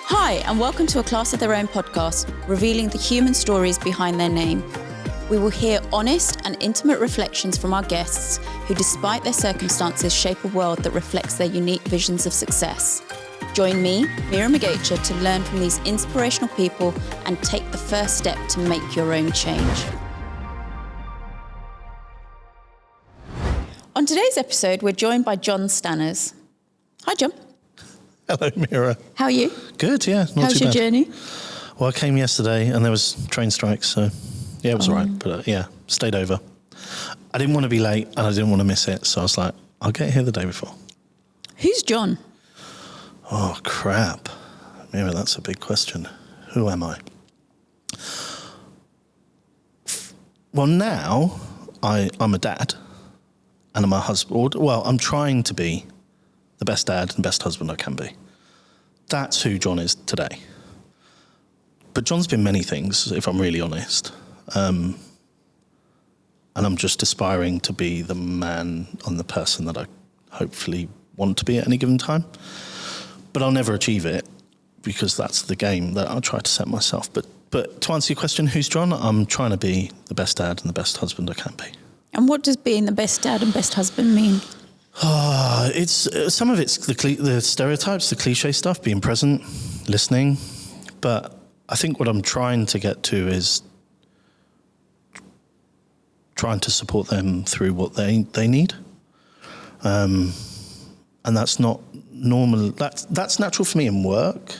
Hi, and welcome to A Class of Their Own podcast, revealing the human stories behind their name. We will hear honest and intimate reflections from our guests who, despite their circumstances, shape a world that reflects their unique visions of success. Join me, Mira Magecha, to learn from these inspirational people and take the first step to make your own change. On today's episode, we're joined by John Stanners. Hi, John. Hello, Mira. How are you? Good, yeah. Not How's too your bad. journey? Well, I came yesterday and there was train strikes, so yeah, it was all right. But stayed over. I didn't want to be late and I didn't want to miss it, so I was like, I'll get here the day before. Who's John? Oh, crap. Mira, that's a big question. Who am I? Well, now I'm a dad and I'm a husband. Well, I'm trying to be the best dad and best husband I can be. That's who John is today. But John's been many things, if I'm really honest. And I'm just aspiring to be the man and the person that I hopefully want to be at any given time. But I'll never achieve it because that's the game that I'll try to set myself. But to answer your question, who's John? I'm trying to be the best dad and the best husband I can be. And what does being the best dad and best husband mean? It's some of it's the stereotypes, the cliche stuff, being present, listening. But I think what I'm trying to get to is trying to support them through what they need. And that's not normal. That's natural for me in work,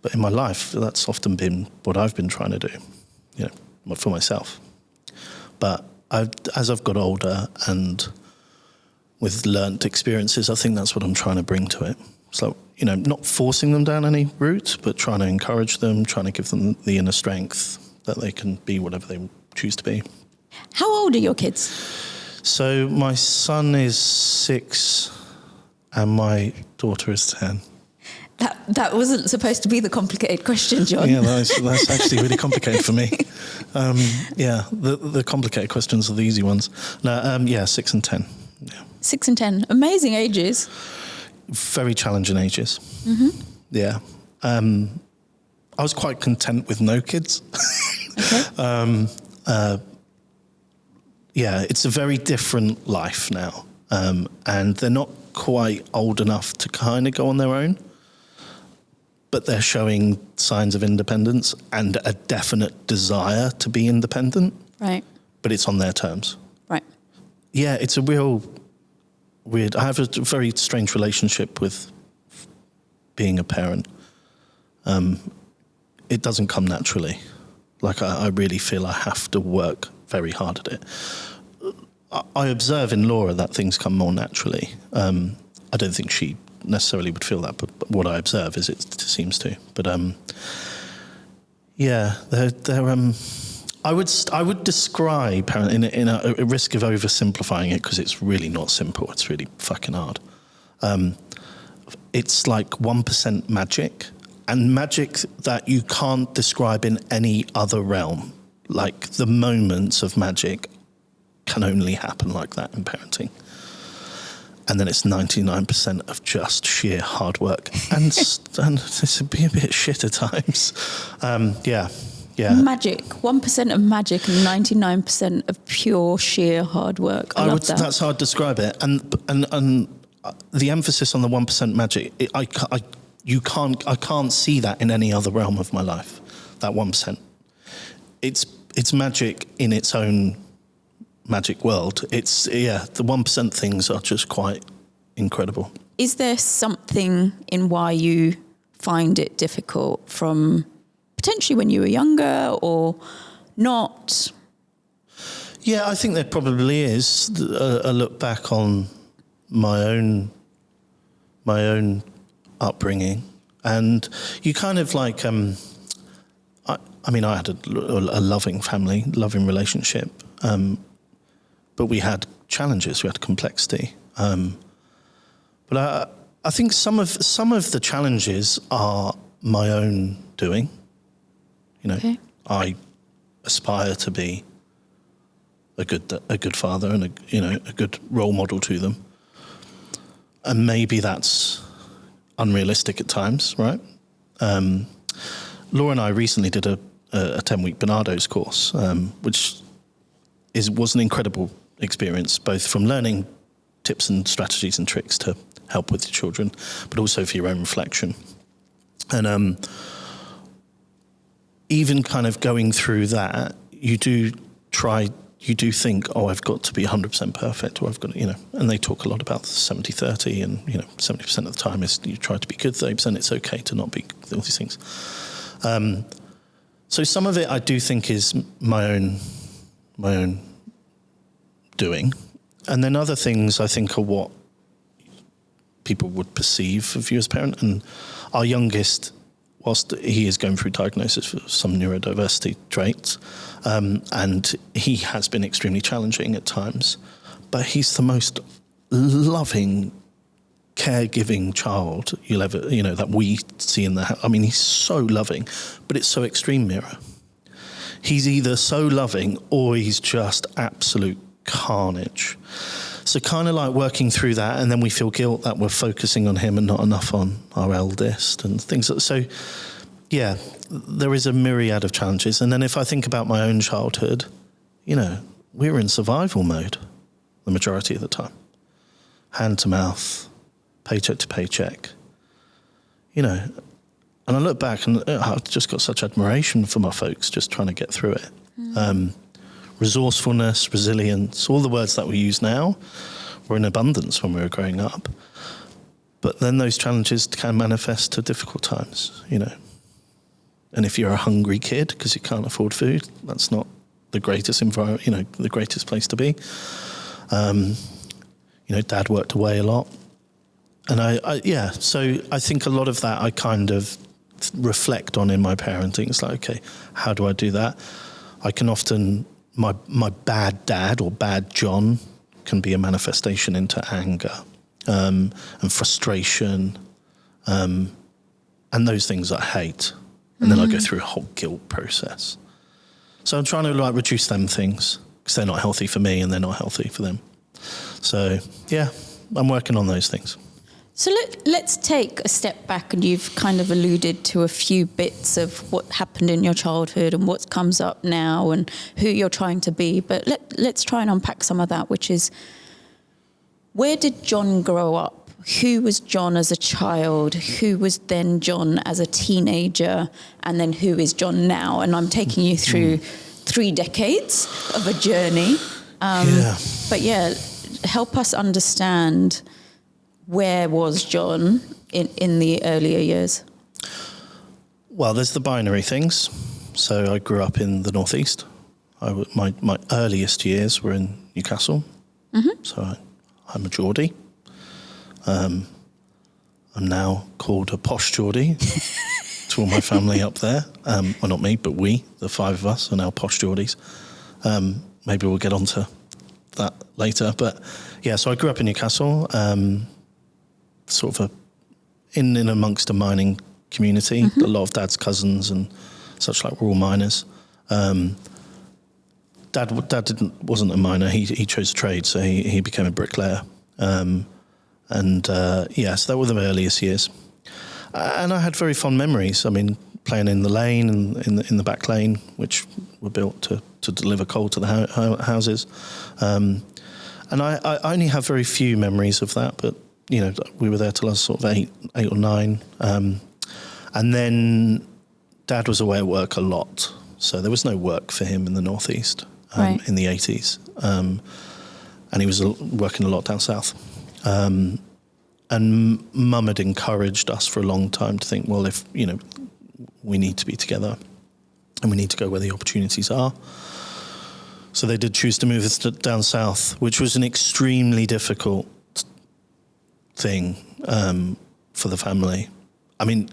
but in my life, that's often been what I've been trying to do, for myself. But as I've got older and with learnt experiences, I think that's what I'm trying to bring to it. So, not forcing them down any route, but trying to encourage them, trying to give them the inner strength that they can be whatever they choose to be. How old are your kids? So my son is 6 and my daughter is 10. That wasn't supposed to be the complicated question, John. Yeah, that's actually really complicated for me. The complicated questions are the easy ones. No, 6 and 10. Yeah. 6 and 10, amazing ages. Very challenging ages. Mm-hmm. Yeah. I was quite content with no kids. Okay. It's a very different life now. And they're not quite old enough to kind of go on their own, but they're showing signs of independence and a definite desire to be independent. Right. But it's on their terms. Right. Yeah, it's a real weird. I have a very strange relationship with being a parent. It doesn't come naturally. Like I really feel I have to work very hard at it. I observe in Laura that things come more naturally. I don't think she necessarily would feel that, but what I observe is it seems to. But they're. I would describe in a risk of oversimplifying it because it's really not simple. It's really fucking hard. It's like 1% magic, and magic that you can't describe in any other realm. Like the moments of magic can only happen like that in parenting. And then it's 99% of just sheer hard work, and it's a bit shit at times. Yeah. Magic, 1% of magic and 99% of pure sheer hard work. I love that. That's how I'd describe it. And the emphasis on the 1% magic, I can't see that in any other realm of my life. That 1%, it's magic in its own magic world. The 1% things are just quite incredible. Is there something in why you find it difficult from potentially when you were younger or not? Yeah, I think there probably is a look back on my own upbringing, and you kind of like. I had a loving family, loving relationship, but we had challenges, we had complexity. But I think some of the challenges are my own doing. Okay. I aspire to be a good father and a good role model to them, and maybe that's unrealistic at times, right? Laura and I recently did a 10-week Bernardo's course, which was an incredible experience, both from learning tips and strategies and tricks to help with your children, but also for your own reflection. And even kind of going through that, you do think, oh, I've got to be 100% perfect, or I've got to, and they talk a lot about 70-30, and, 70% of the time is you try to be good, 30% it's okay to not be, all these things. So some of it I do think is my own doing. And then other things I think are what people would perceive of you as a parent. And our youngest, whilst he is going through diagnosis for some neurodiversity traits, and he has been extremely challenging at times, but he's the most loving, caregiving child you'll ever, that we see in the house. I mean, he's so loving, but it's so extreme, Mira. He's either so loving or he's just absolute carnage. So kind of like working through that, and then we feel guilt that we're focusing on him and not enough on our eldest and things. So, yeah, there is a myriad of challenges. And then if I think about my own childhood, we were in survival mode the majority of the time. Hand to mouth, paycheck to paycheck, And I look back and I've just got such admiration for my folks just trying to get through it. Resourcefulness, resilience, all the words that we use now were in abundance when we were growing up. But then those challenges can manifest to difficult times, And if you're a hungry kid because you can't afford food, that's not the greatest environment, the greatest place to be. Dad worked away a lot. And so I think a lot of that I kind of reflect on in my parenting. It's like, okay, how do I do that? I can often, my bad dad or bad John can be a manifestation into anger and frustration and those things I hate. And then I go through a whole guilt process. So I'm trying to reduce them things because they're not healthy for me and they're not healthy for them. So, yeah, I'm working on those things. So let's take a step back, and you've kind of alluded to a few bits of what happened in your childhood and what comes up now and who you're trying to be. But let's try and unpack some of that, which is, where did John grow up? Who was John as a child? Who was then John as a teenager? And then who is John now? And I'm taking you through 3 decades of a journey. But help us understand, where was John in the earlier years? Well, there's the binary things. So I grew up in the northeast. My earliest years were in Newcastle. So I'm a Geordie. I'm now called a posh Geordie to all my family up there. Well, not me, but we, the 5 of us, are now posh Geordies. Maybe we'll get onto that later. But yeah, so I grew up in Newcastle, sort of in amongst a mining community. A lot of Dad's cousins and such like were all miners. Dad wasn't a miner. He chose a trade, so he became a bricklayer. So that were the earliest years. And I had very fond memories. I mean, playing in the lane and in the back lane, which were built to deliver coal to the houses. And I only have very few memories of that, but, we were there till I was sort of 8 or 9. And then Dad was away at work a lot. So there was no work for him in the northeast in the 80s. And he was working a lot down south. And Mum had encouraged us for a long time to think, well, if, we need to be together and we need to go where the opportunities are. So they did choose to move us down south, which was an extremely difficult thing for the family. I mean,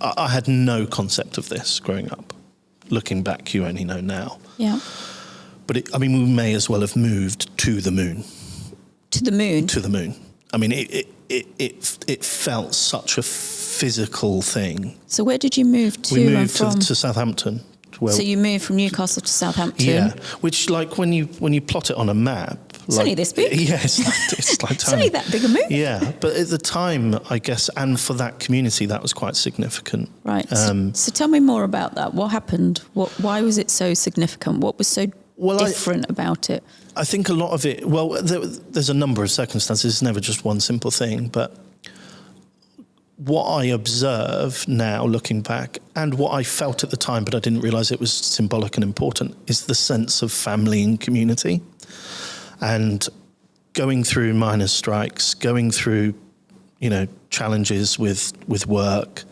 I had no concept of this growing up. Looking back, you only know now. Yeah. But we may as well have moved to the moon. To the moon? To the moon. I mean, it felt such a physical thing. So where did you move to? We moved to Southampton. So you moved from Newcastle to Southampton? Yeah, which when you plot it on a map, It's only this big. Yeah, it's like It's only that big a move. Yeah, but at the time, I guess, and for that community, that was quite significant. Right. So tell me more about that. What happened? Why was it so significant? What was so different about it? I think a lot of it, there's a number of circumstances. It's never just one simple thing. But what I observe now, looking back, and what I felt at the time, but I didn't realise it was symbolic and important, is the sense of family and community. And going through miners' strikes, going through, challenges with work,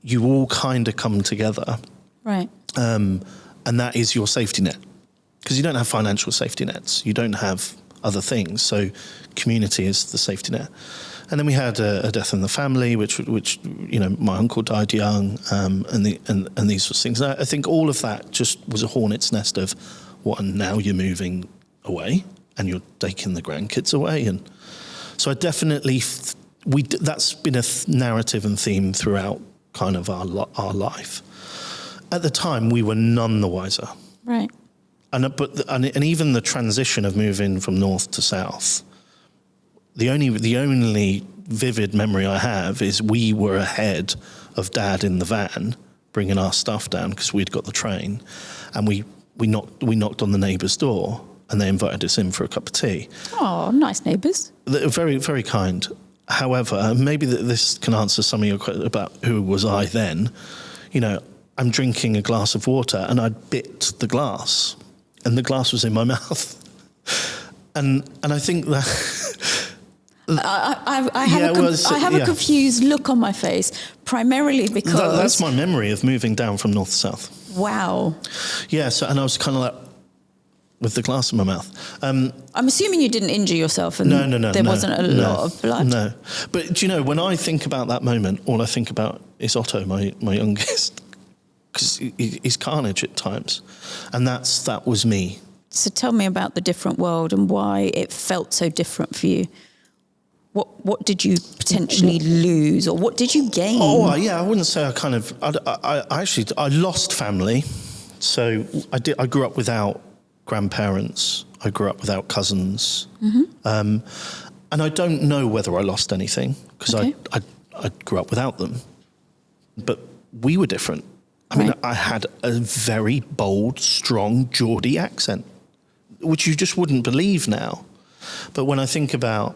you all kind of come together. Right. And that is your safety net. Because you don't have financial safety nets. You don't have other things. So community is the safety net. And then we had a death in the family, which my uncle died young, and these sorts of things. And I think all of that just was a hornet's nest of what, and now you're moving away and you're taking the grandkids away. And so I definitely, that's been a narrative and theme throughout kind of our life. At the time, we were none the wiser. Right. And even the transition of moving from north to south, the only vivid memory I have is we were ahead of Dad in the van, bringing our stuff down because we'd got the train, and we knocked on the neighbour's door, and they invited us in for a cup of tea. Oh, nice neighbours. They were very, very kind. However, maybe this can answer some of your questions about who was I then. I'm drinking a glass of water, and I bit the glass, and the glass was in my mouth, and I think that. I have a confused look on my face, primarily because that's my memory of moving down from north to south. Wow. Yeah. So, and I was kind of like with the glass in my mouth. I'm assuming you didn't injure yourself, and no, there wasn't a lot of blood. No, but when I think about that moment, all I think about is Otto, my youngest, because he's carnage at times, and that was me. So tell me about the different world and why it felt so different for you. What did you potentially lose, or what did you gain? Oh, yeah, I wouldn't say I lost family. So I grew up without grandparents. I grew up without cousins. Mm-hmm. And I don't know whether I lost anything because I grew up without them. But we were different. I mean, I had a very bold, strong Geordie accent, which you just wouldn't believe now. But when I think about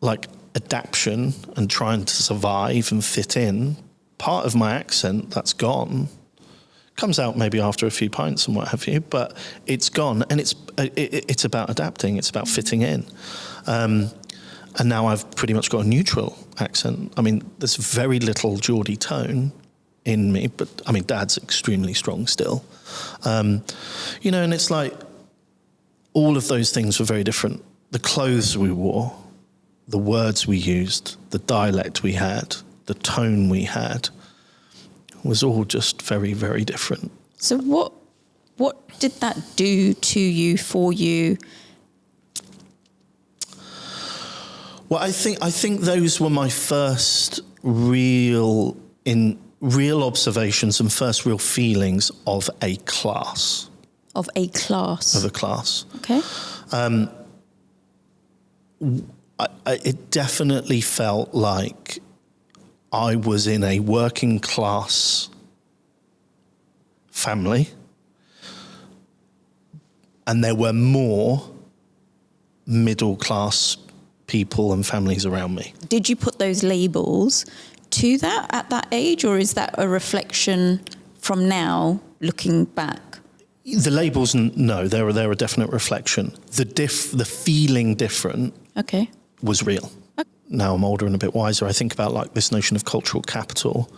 like adaptation and trying to survive and fit in, part of my accent that's gone comes out maybe after a few pints and what have you, but it's gone, and it's about adapting, it's about fitting in. And now I've pretty much got a neutral accent. I mean, there's very little Geordie tone in me, but I mean, Dad's extremely strong still. And it's like all of those things were very different. The clothes we wore, the words we used, the dialect we had, the tone we had was all just very, very different. So what did that do to you, for you? Well, I think those were my first real observations and first real feelings of a class. Of a class. Of a class. Okay. It definitely felt like I was in a working class family, and there were more middle class people and families around me. Did you put those labels to that at that age, or is that a reflection from now looking back? The labels, no, they're a definite reflection. The feeling different. Okay. Was real. Okay. Now I'm older and a bit wiser. I think about like this notion of cultural capital,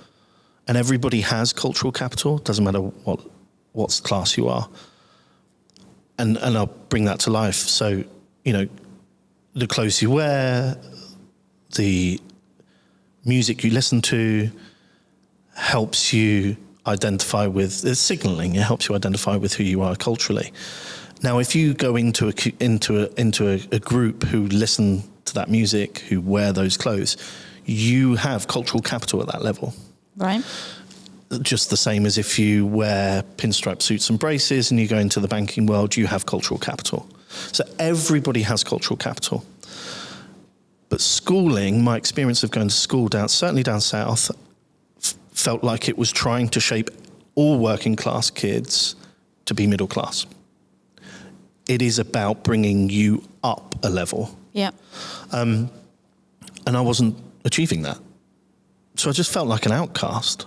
and everybody has cultural capital. Doesn't matter what class you are. And I'll bring that to life. So, the clothes you wear, the music you listen to helps you identify with, it's signaling. It helps you identify with who you are culturally. Now, if you go into a group who listen to that music, who wear those clothes, you have cultural capital at that level. Right. Just the same as if you wear pinstripe suits and braces and you go into the banking world, you have cultural capital. So everybody has cultural capital. But schooling, my experience of going to school certainly down south, felt like it was trying to shape all working class kids to be middle class. It is about bringing you up a level. Yeah. And I wasn't achieving that. So I just felt like an outcast.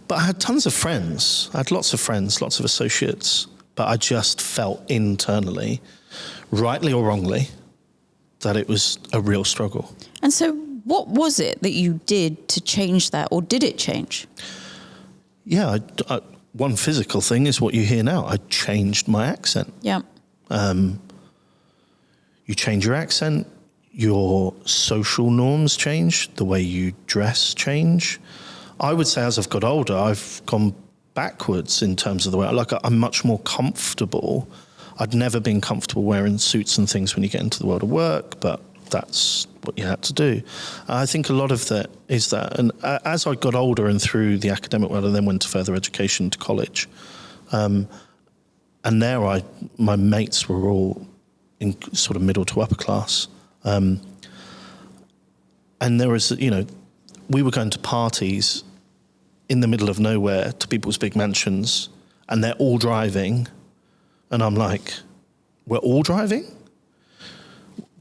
But I had tons of friends. I had lots of friends, lots of associates. But I just felt internally, rightly or wrongly, that it was a real struggle. And so what was it that you did to change that, or did it change? Yeah, one physical thing is what you hear now. I changed my accent. Yeah. You change your accent, your social norms change, the way you dress change. I would say as I've got older, I've gone backwards in terms of the way, I'm much more comfortable. I'd never been comfortable wearing suits and things when you get into the world of work, but that's what you had to do. I think a lot of that is that, and as I got older and through the academic world, I then went to further education, to college, and there my mates were all in sort of middle to upper class, and there was, we were going to parties in the middle of nowhere to people's big mansions, and they're all driving, and I'm like, we're all driving?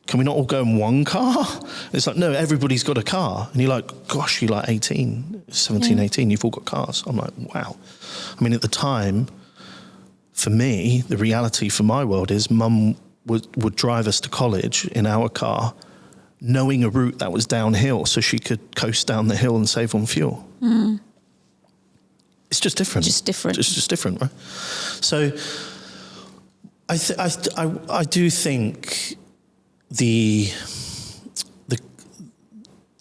Can we not all go in one car? It's like, no, everybody's got a car. And you're like, gosh, you're like 17, 18, you've all got cars. I'm like, wow. I mean, at the time, for me, the reality for my world is Mum would drive us to college in our car, knowing a route that was downhill so she could coast down the hill and save on fuel. Mm. It's just different. Just different. It's just different, right? So I do think the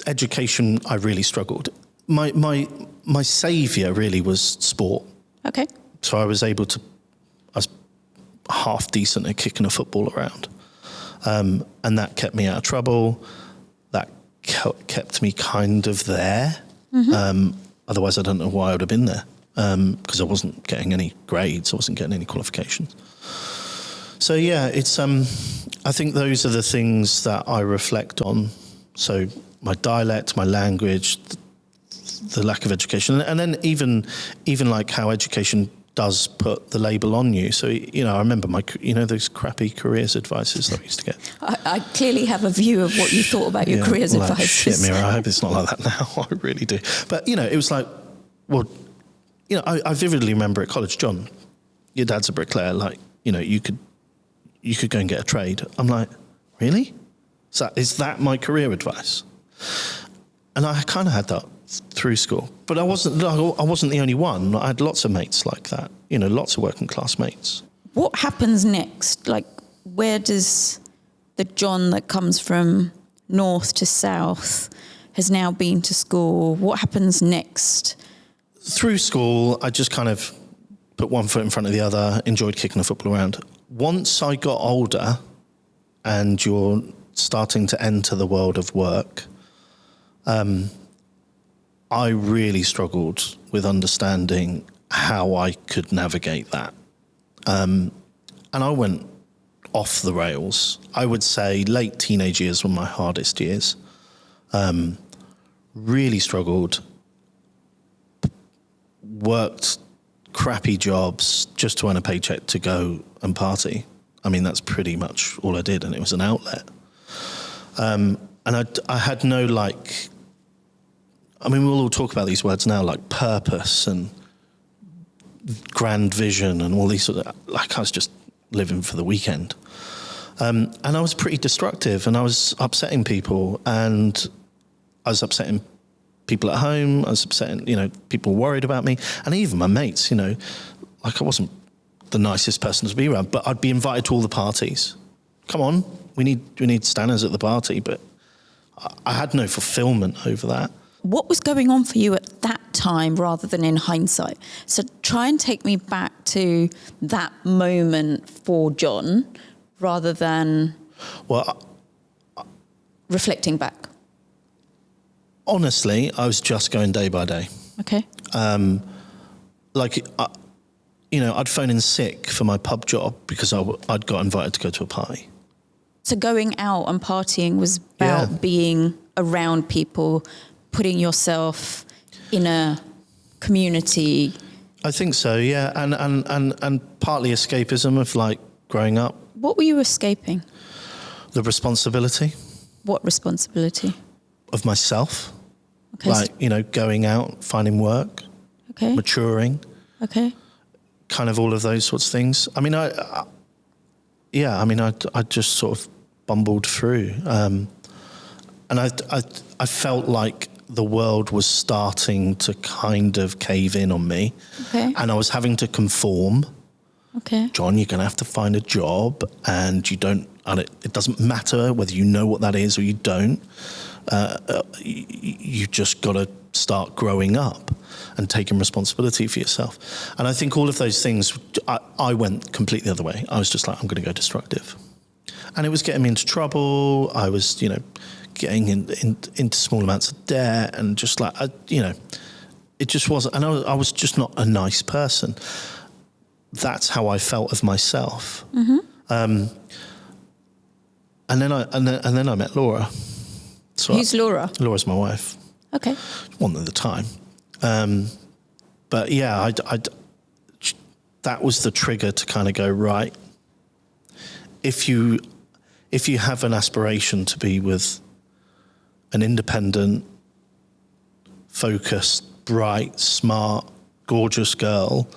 education, I really struggled. My saviour really was sport. Okay. So I was half decent at kicking a football around. And that kept me out of trouble. That kept me kind of there. Mm-hmm. Otherwise, I don't know why I would have been there. Because I wasn't getting any grades. I wasn't getting any qualifications. So yeah, it's I think those are the things that I reflect on. So my dialect, my language, the lack of education, and then even like how education does put the label on you. So, I remember those crappy careers advices that I used to get. I clearly have a view of what you thought about your careers advices. Shit, Mira, I hope it's not like that now. I really do. But, it was like, well, I vividly remember at college, John, your dad's a bricklayer, you could go and get a trade. I'm like, really? Is that my career advice? And I kind of had that through school, but I wasn't the only one. I had lots of mates like that, lots of working class mates. What happens next? Like, where does the John that comes from north to south has now been to school? What happens next? Through school, I just kind of put one foot in front of the other, enjoyed kicking the football around. Once I got older and you're starting to enter the world of work, I really struggled with understanding how I could navigate that. And I went off the rails. I would say late teenage years were my hardest years. Really struggled, worked crappy jobs just to earn a paycheck to go and party. I mean, that's pretty much all I did, and it was an outlet. And I had no, we'll all talk about these words now, like purpose and grand vision and all these sort of, I was just living for the weekend. And I was pretty destructive, and I was upsetting people, and I was upsetting people at home. I was upsetting, people worried about me, and even my mates, I wasn't the nicest person to be around, but I'd be invited to all the parties. Come on, we need stanners at the party, but I had no fulfillment over that. What was going on for you at that time rather than in hindsight? So try and take me back to that moment for John rather than reflecting back. Honestly, I was just going day by day. Okay. I'd phone in sick for my pub job because I'd got invited to go to a party. So going out and partying was about being around people, putting yourself in a community. I think so, yeah. And partly escapism of like growing up. What were you escaping? The responsibility. What responsibility? Of myself. Okay. Like, going out, finding work. Okay. Maturing. Okay. Kind of all of those sorts of things. I mean, I just sort of bumbled through. And I felt like the world was starting to kind of cave in on me. Okay. And I was having to conform. Okay. John, you're going to have to find a job, and it doesn't matter whether you know what that is or you don't. You just got to start growing up and taking responsibility for yourself. And I think all of those things, I went completely the other way. I was just like, I'm going to go destructive. And it was getting me into trouble. I was, getting into small amounts of debt, and just like, it just wasn't, and I was just not a nice person. That's how I felt of myself. Mm-hmm. And then I met Laura. So who's Laura? Laura's my wife. Okay. One at the time. But yeah, that was the trigger to kind of go, right, if you have an aspiration to be with an independent, focused, bright, smart, gorgeous girl,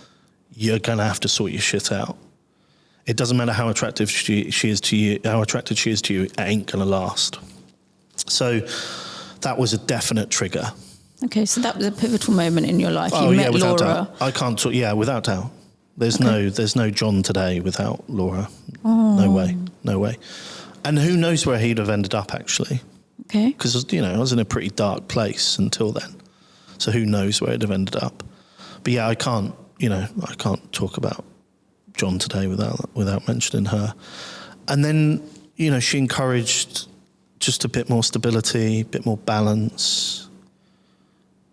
you're going to have to sort your shit out. It doesn't matter how attractive she is to you, how attracted she is to you, it ain't going to last. So that was a definite trigger. Okay, so that was a pivotal moment in your life. You met without Laura. Doubt. I can't talk, without doubt. There's no John today without Laura. Oh. No way. And who knows where he'd have ended up, actually. Okay. Because, I was in a pretty dark place until then. So who knows where it'd have ended up. But yeah, I can't talk about John today without mentioning her. And then, she encouraged just a bit more stability, a bit more balance,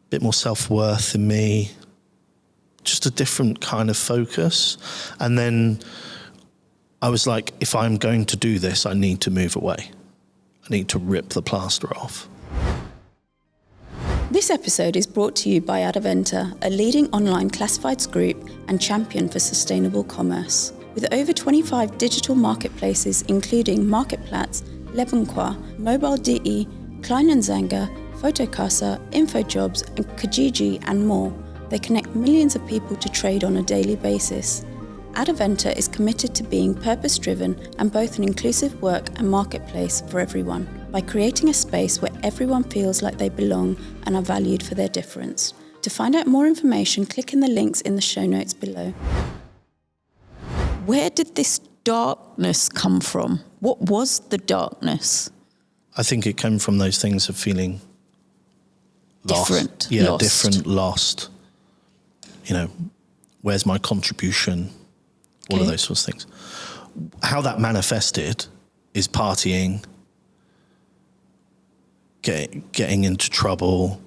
a bit more self-worth in me, just a different kind of focus. And then I was like, if I'm going to do this, I need to move away. I need to rip the plaster off. This episode is brought to you by Adaventa, a leading online classifieds group and champion for sustainable commerce. With over 25 digital marketplaces, including Marketplaats, Leboncoin, Mobile.de, Klein & Zanger, Photocasa, InfoJobs, and Kijiji, and more, they connect millions of people to trade on a daily basis. Adaventa is committed to being purpose-driven and both an inclusive work and marketplace for everyone, by creating a space where everyone feels like they belong and are valued for their difference. To find out more information, click in the links in the show notes below. Where did this darkness come from? What was the darkness? I think it came from those things of feeling lost. Different. Yeah, lost. Different, lost. Where's my contribution? All of those sorts of things. How that manifested is partying, getting into trouble,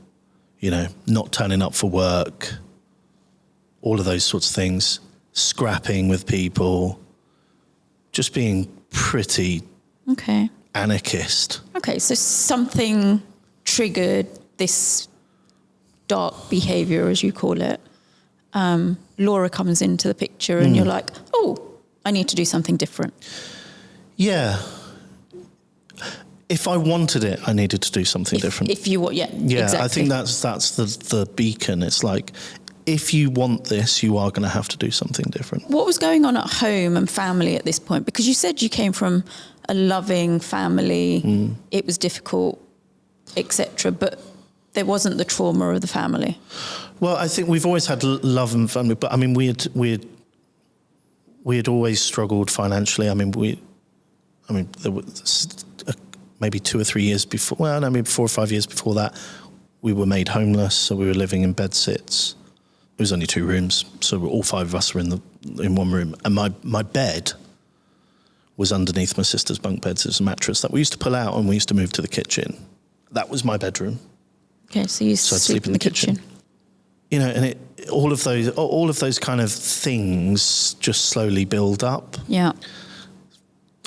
not turning up for work, all of those sorts of things, scrapping with people, just being pretty anarchist. Okay, so something triggered this dark behaviour, as you call it. Laura comes into the picture and you're like, I need to do something different. Yeah. If I wanted it, I needed to do something different. If you want, yeah, exactly. I think that's the beacon. It's like, if you want this, you are going to have to do something different. What was going on at home and family at this point? Because you said you came from a loving family, it was difficult, etc., but there wasn't the trauma of the family. Well, I think we've always had love and family, but I mean, we had always struggled financially. I mean, there was maybe 2 or 3 years before. Well, no, maybe 4 or 5 years before that, we were made homeless, so we were living in bedsits. It was only 2 rooms, so all 5 of us were in one room, and my bed was underneath my sister's bunk beds. It was a mattress that we used to pull out, and we used to move to the kitchen. That was my bedroom. Okay, so you used to sleep in the kitchen. And all of those kind of things just slowly build up. Yeah.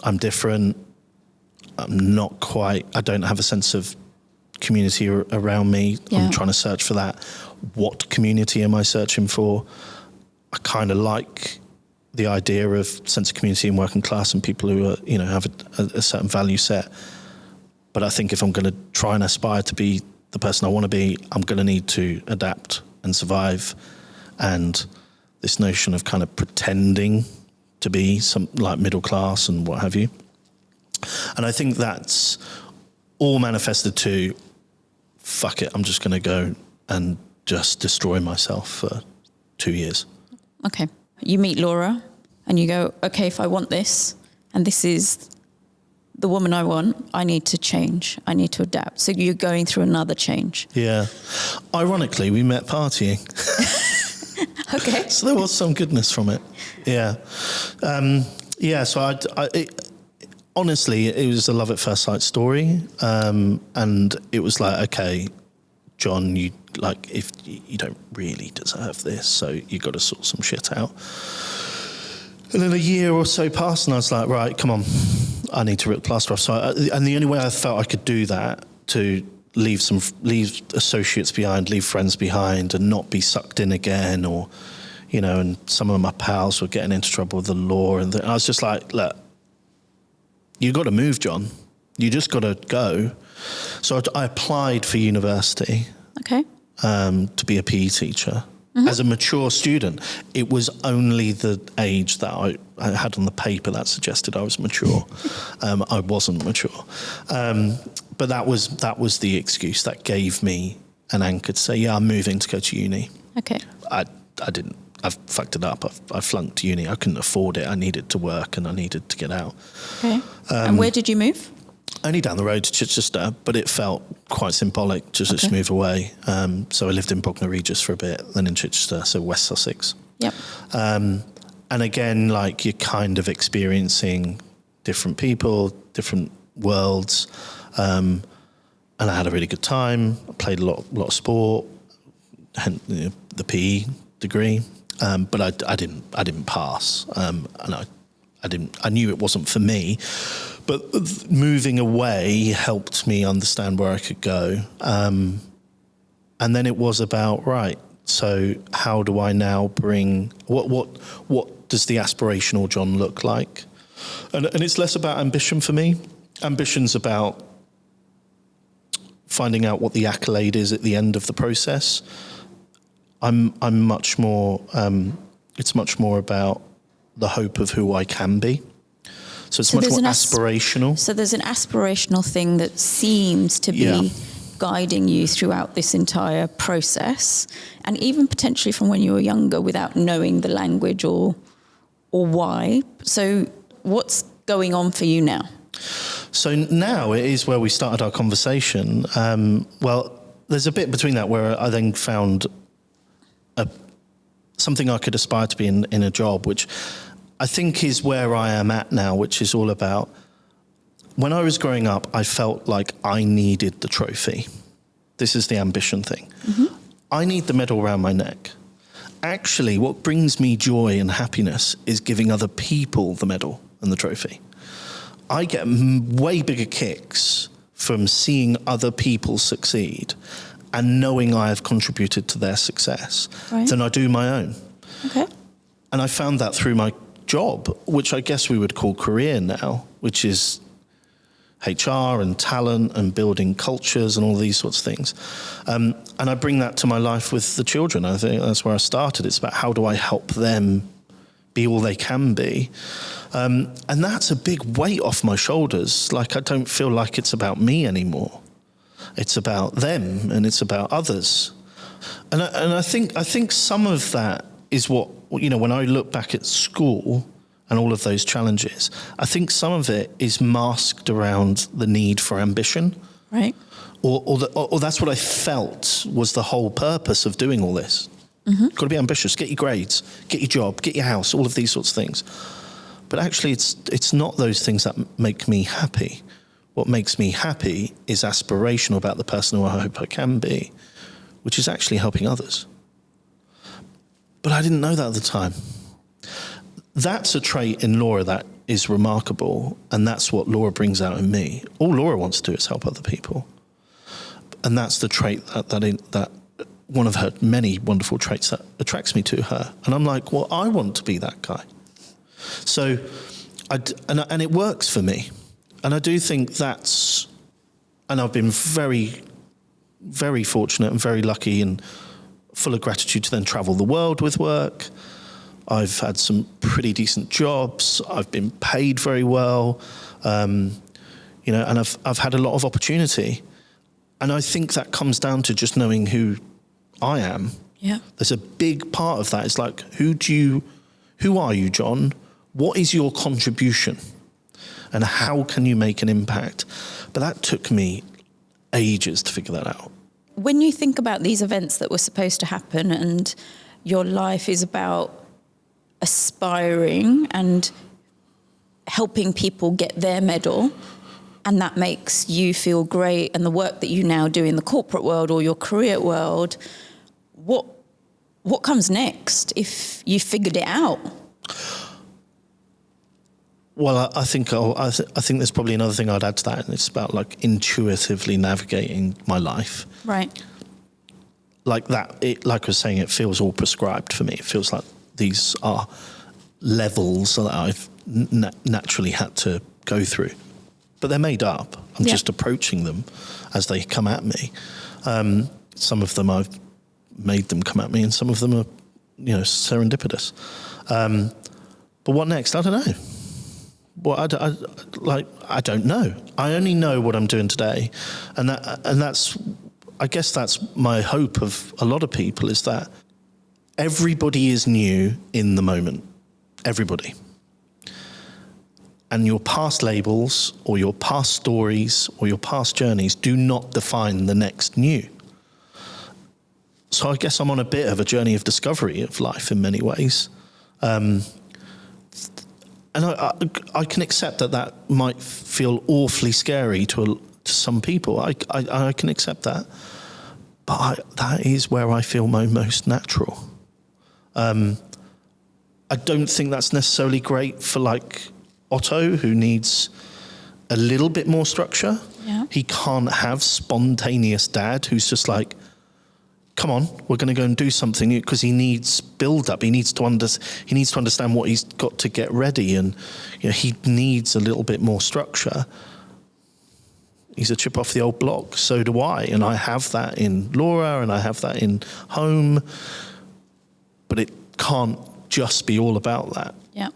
I'm different. I'm not quite. I don't have a sense of community around me. Yeah. I'm trying to search for that. What community am I searching for? I kind of like the idea of sense of community and working class and people who are, have a certain value set. But I think if I'm going to try and aspire to be the person I want to be, I'm going to need to adapt and survive. And this notion of kind of pretending to be some like middle class and what have you. And I think that's all manifested to, fuck it, I'm just going to go and just destroy myself for 2 years. Okay. You meet Laura and you go, okay, if I want this and this is the woman I want, I need to change. I need to adapt. So you're going through another change. Yeah. Ironically, we met partying. Okay. So there was some goodness from it. Yeah. So honestly, it was a love at first sight story. And it was like, okay, John, if you don't really deserve this, so you got to sort some shit out. And then a year or so passed and I was like, right, come on, I need to rip the plaster off. And the only way I felt I could do that, to leave associates behind, leave friends behind and not be sucked in again, or, and some of my pals were getting into trouble with the law. And I was just like, look, you got to move, John. You just got to go. So I applied for university. Okay. To be a PE teacher. Mm-hmm. As a mature student. It was only the age that I had on the paper that suggested I was mature. I wasn't mature. But that was the excuse that gave me an anchor to say, yeah, I'm moving to go to uni. Okay. I didn't. I've fucked it up. I flunked uni. I couldn't afford it. I needed to work and I needed to get out. Okay. And where did you move? Only down the road to Chichester, but it felt quite symbolic to just move away. So I lived in Bognor Regis for a bit, then in Chichester, so West Sussex. Yep. And again, like, you're kind of experiencing different people, different worlds. And I had a really good time. I played a lot of sport, hence the PE degree. But I didn't pass. And I knew it wasn't for me. But moving away helped me understand where I could go. And then it was about, right, so how do I now bring, what does the aspirational John look like? And it's less about ambition for me. Ambition's about finding out what the accolade is at the end of the process. I'm much more, it's much more about the hope of who I can be. So it's much more aspirational. So there's an aspirational thing that seems to be guiding you throughout this entire process, and even potentially from when you were younger without knowing the language or why. So what's going on for you now? So now it is where we started our conversation. Well, there's a bit between that where I then found something I could aspire to be in a job, which I think is where I am at now, which is all about, when I was growing up, I felt like I needed the trophy. This is the ambition thing. Mm-hmm. I need the medal around my neck. Actually, what brings me joy and happiness is giving other people the medal and the trophy. I get way bigger kicks from seeing other people succeed and knowing I have contributed to their success than I do my own. Okay. And I found that through my job, which I guess we would call career now, which is HR and talent and building cultures and all these sorts of things. And I bring that to my life with the children. I think that's where I started. It's about, how do I help them be all they can be? And that's a big weight off my shoulders. Like, I don't feel like it's about me anymore. It's about them and it's about others. And I think some of that is what, when I look back at school and all of those challenges, I think some of it is masked around the need for ambition. Right. Or that's what I felt was the whole purpose of doing all this. Mm-hmm. Got to be ambitious, get your grades, get your job, get your house, all of these sorts of things. But actually it's not those things that make me happy. What makes me happy is aspirational about the person who I hope I can be, which is actually helping others. But I didn't know that at the time. That's a trait in Laura that is remarkable, and that's what Laura brings out in me. All Laura wants to do is help other people. And that's the trait that one of her many wonderful traits that attracts me to her. And I'm like, well, I want to be that guy. So, and it works for me. And I do think and I've been very, very fortunate and very lucky and full of gratitude to then travel the world with work. I've had some pretty decent jobs. I've been paid very well, and I've had a lot of opportunity. And I think that comes down to just knowing who I am. Yeah. There's a big part of that. It's like, who are you, John? What is your contribution? And how can you make an impact? But that took me ages to figure that out. When you think about these events that were supposed to happen and your life is about aspiring and helping people get their medal, and that makes you feel great, and the work that you now do in the corporate world or your career world, what comes next if you figured it out? Well, I think there's probably another thing I'd add to that, and it's about like intuitively navigating my life. Right. Like that, like I was saying, it feels all prescribed for me. It feels like these are levels that I've naturally had to go through. But they're made up. I'm just approaching them as they come at me. Some of them I've made them come at me, and some of them are, serendipitous. But what next? I don't know. Well, I don't know. I only know what I'm doing today, and that's, I guess that's my hope of a lot of people, is that everybody is new in the moment. Everybody. And your past labels or your past stories or your past journeys do not define the next new. So I guess I'm on a bit of a journey of discovery of life in many ways. And I can accept that might feel awfully scary to some people. I can accept that. But that is where I feel my most natural. I don't think that's necessarily great for like Otto, who needs a little bit more structure. Yeah. He can't have spontaneous dad who's just like, come on, we're going to go and do something, because he needs build up. He needs to understand what he's got to get ready, and he needs a little bit more structure. He's a chip off the old block. So do I, and I have that in Laura, and I have that in home. But it can't just be all about that. Yeah.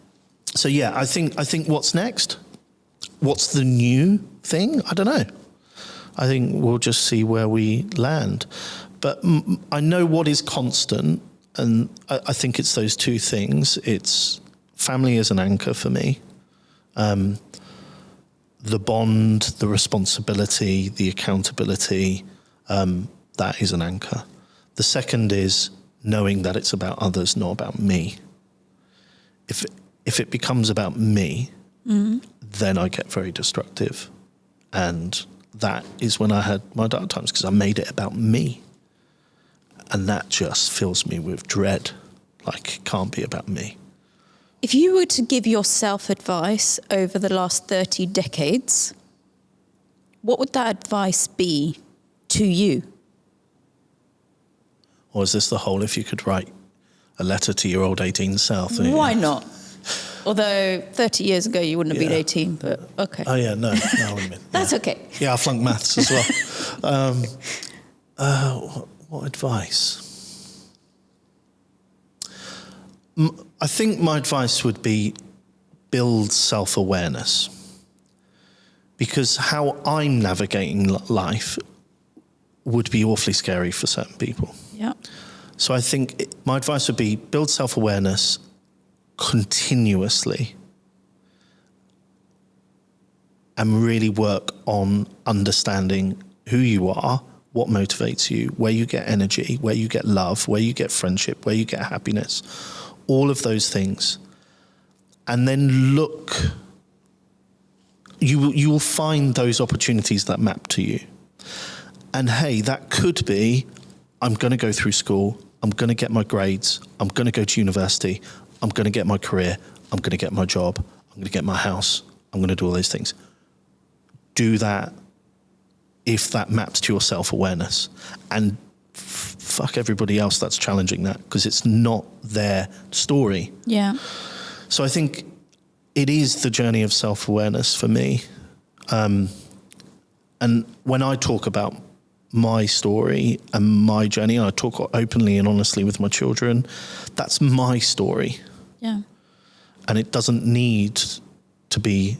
So yeah, I think what's next? What's the new thing? I don't know. I think we'll just see where we land. But I know what is constant, and I think it's those two things. It's family as an anchor for me. The bond, the responsibility, the accountability, that is an anchor. The second is knowing that it's about others, not about me. If it becomes about me, then I get very destructive. And that is when I had my dark times, because I made it about me. And that just fills me with dread. Like, it can't be about me. If you were to give yourself advice over the last 30 decades, what would that advice be to you? Or is this the whole, if you could write a letter to your old 18 self? Why not? Although 30 years ago you wouldn't have been 18, but okay. Oh, yeah, no, I wouldn't have been. That's okay. Yeah, I flunked maths as well. What advice? I think my advice would be build self-awareness. Because how I'm navigating life would be awfully scary for certain people. Yeah. So I think my advice would be build self-awareness continuously and really work on understanding who you are, what motivates you, where you get energy, where you get love, where you get friendship, where you get happiness, all of those things. And then look, you will find those opportunities that map to you. And hey, that could be, I'm going to go through school, I'm going to get my grades, I'm going to go to university, I'm going to get my career, I'm going to get my job, I'm going to get my house, I'm going to do all those things. Do that if that maps to your self-awareness, and fuck everybody else that's challenging that, because it's not their story. Yeah. So I think it is the journey of self-awareness for me. And when I talk about my story and my journey, and I talk openly and honestly with my children, that's my story. Yeah. And it doesn't need to be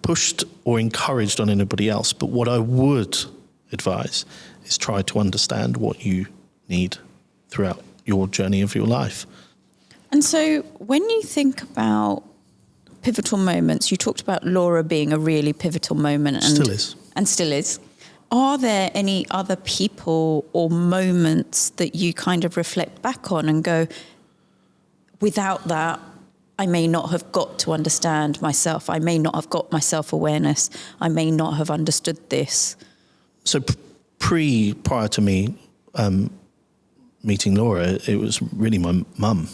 pushed or encouraged on anybody else. But what I would advise is try to understand what you need throughout your journey of your life. And so when you think about pivotal moments, you talked about Laura being a really pivotal moment. And Still is. And still is. Are there any other people or moments that you kind of reflect back on and go, without that, I may not have got to understand myself. I may not have got my self-awareness. I may not have understood this. So prior to me meeting Laura, it was really my mum.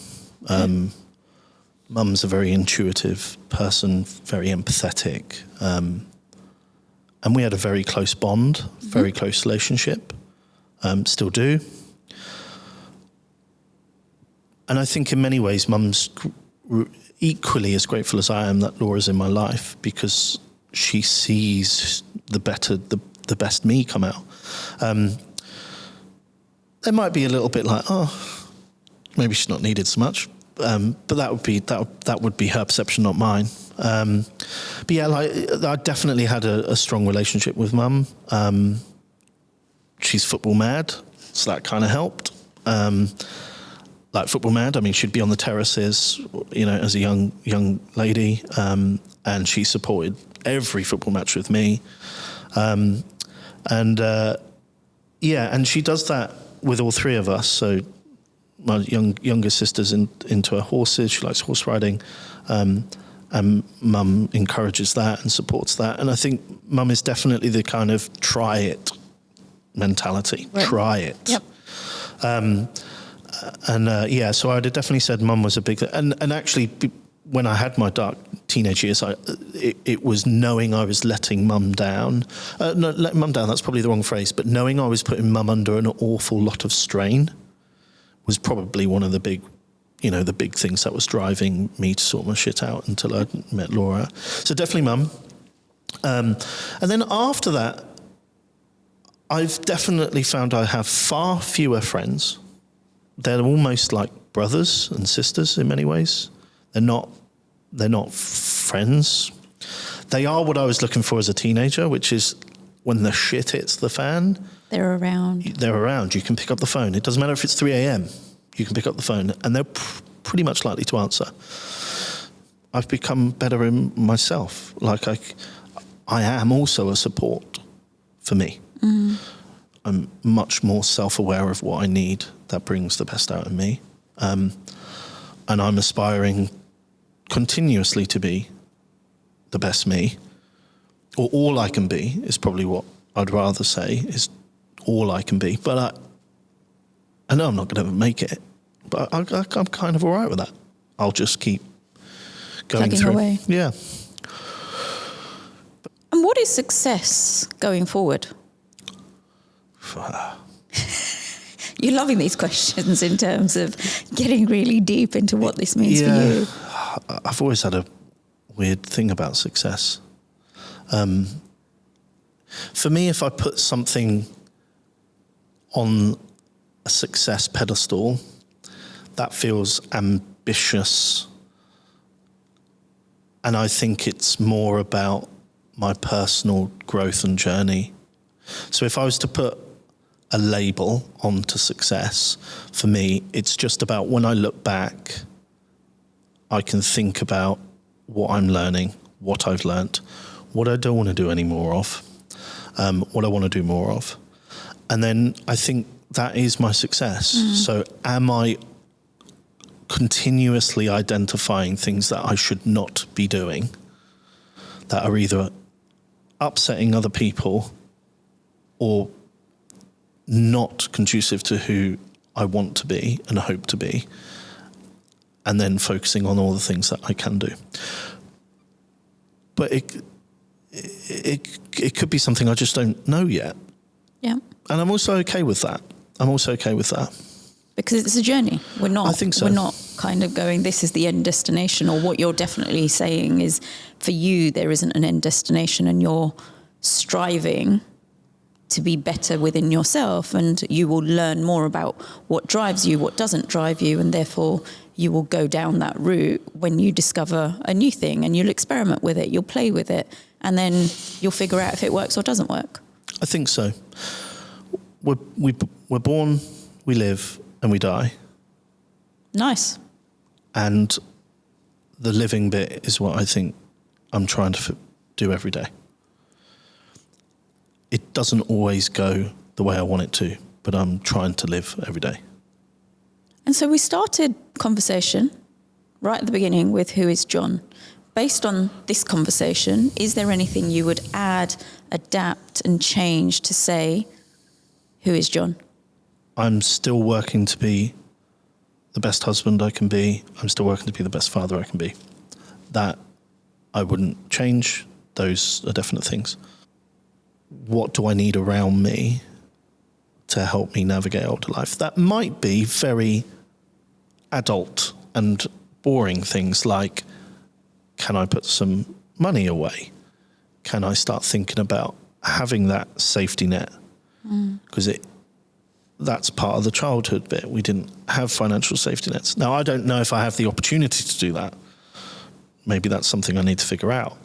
Mum's a very intuitive person, very empathetic. And we had a very close bond, very close relationship, still do. And I think in many ways, Mum's equally as grateful as I am that Laura's in my life, because she sees the best me come out. There might be a little bit like, oh, maybe she's not needed so much, but that would be her perception, not mine. But yeah, I definitely had a strong relationship with Mum. She's football mad, so that kind of helped. Like football mad, I mean, she'd be on the terraces, as a young lady, and she supported every football match with me. And she does that with all three of us. So my younger sister's into her horses. She likes horse riding. And Mum encourages that and supports that. And I think Mum is definitely the kind of try it mentality. Right. Try it. Yep. So I'd have definitely said Mum was a big thing. And actually, when I had my dark teenage years, it was knowing I was letting Mum down. No, letting Mum down, that's probably the wrong phrase, but knowing I was putting Mum under an awful lot of strain was probably one of the big things that was driving me to sort my shit out until I met Laura. So definitely Mum. And then after that, I've definitely found I have far fewer friends. They're almost like brothers and sisters in many ways. They're not friends. They are what I was looking for as a teenager, which is when the shit hits the fan. They're around. You can pick up the phone. It doesn't matter if it's 3 a.m. You can pick up the phone, and they're pretty much likely to answer. I've become better in myself. Like I am also a support for me. Mm. I'm much more self-aware of what I need that brings the best out of me. And I'm aspiring continuously to be the best me, or all I can be is probably what I'd rather say is all I can be. But I know I'm not going to make it, but I'm kind of all right with that. I'll just keep going plugging through. Away. Yeah. And what is success going forward? You're loving these questions in terms of getting really deep into what this means for you. I've always had a weird thing about success. For me, if I put something on a success pedestal, that feels ambitious. And I think it's more about my personal growth and journey. So if I was to put a label onto success, for me, it's just about when I look back, I can think about what I'm learning, what I've learnt, what I don't want to do any more of, what I want to do more of. And then I think that is my success. Mm. So am I continuously identifying things that I should not be doing, that are either upsetting other people or not conducive to who I want to be and hope to be, and then focusing on all the things that I can do. But it could be something I just don't know yet. Yeah. And I'm also okay with that. Because it's a journey. I think so. We're not kind of going, this is the end destination, or what you're definitely saying is, for you, there isn't an end destination, and you're striving to be better within yourself, and you will learn more about what drives you, what doesn't drive you, and therefore you will go down that route when you discover a new thing, and you'll experiment with it, you'll play with it, and then you'll figure out if it works or doesn't work. I think so. We're born, we live, and we die. Nice. And the living bit is what I think I'm trying to do every day. It doesn't always go the way I want it to, but I'm trying to live every day. And so we started conversation right at the beginning with, who is John? Based on this conversation, is there anything you would add, adapt and change to say, who is John? I'm still working to be the best husband I can be. I'm still working to be the best father I can be. That I wouldn't change. Those are definite things. What do I need around me to help me navigate older life? That might be very adult and boring things like, can I put some money away? Can I start thinking about having that safety net? Because that's part of the childhood bit. We didn't have financial safety nets. Now, I don't know if I have the opportunity to do that. Maybe that's something I need to figure out.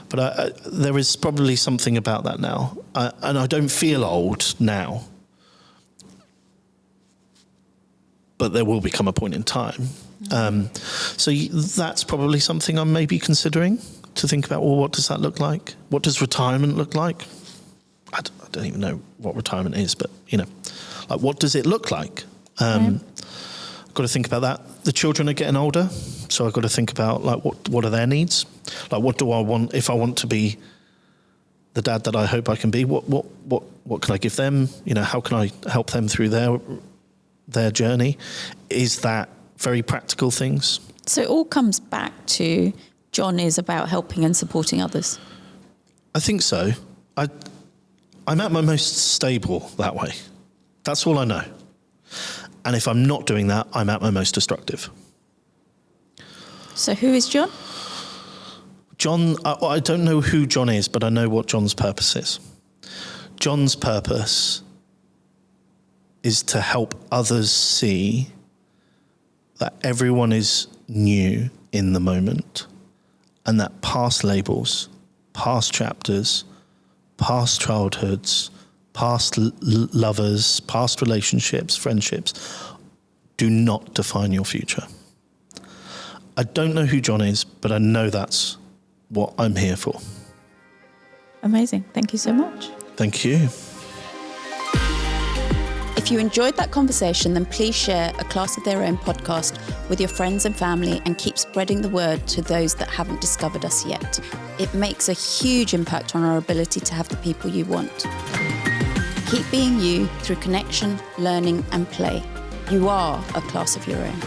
But there is probably something about that now. And I don't feel old now. But there will become a point in time. So that's probably something I'm maybe considering, to think about, well, what does that look like? What does retirement look like? I don't even know what retirement is, but, like, what does it look like? I've got to think about that. The children are getting older, so I've got to think about, like, what are their needs? Like, what do I want? If I want to be the dad that I hope I can be, what can I give them? How can I help them through their journey? Is that very practical things? So it all comes back to John is about helping and supporting others. I think so. I'm at my most stable that way. That's all I know. And if I'm not doing that, I'm at my most destructive. So who is John? John, I don't know who John is, but I know what John's purpose is. John's purpose is to help others see that everyone is new in the moment, and that past labels, past chapters, past childhoods, past lovers, past relationships, friendships, do not define your future. I don't know who John is, but I know that's what I'm here for. Amazing. Thank you so much. Thank you. If you enjoyed that conversation, then please share A Class of Their Own podcast with your friends and family, and keep spreading the word to those that haven't discovered us yet. It makes a huge impact on our ability to have the people you want. Keep being you through connection, learning and play. You are a class of your own.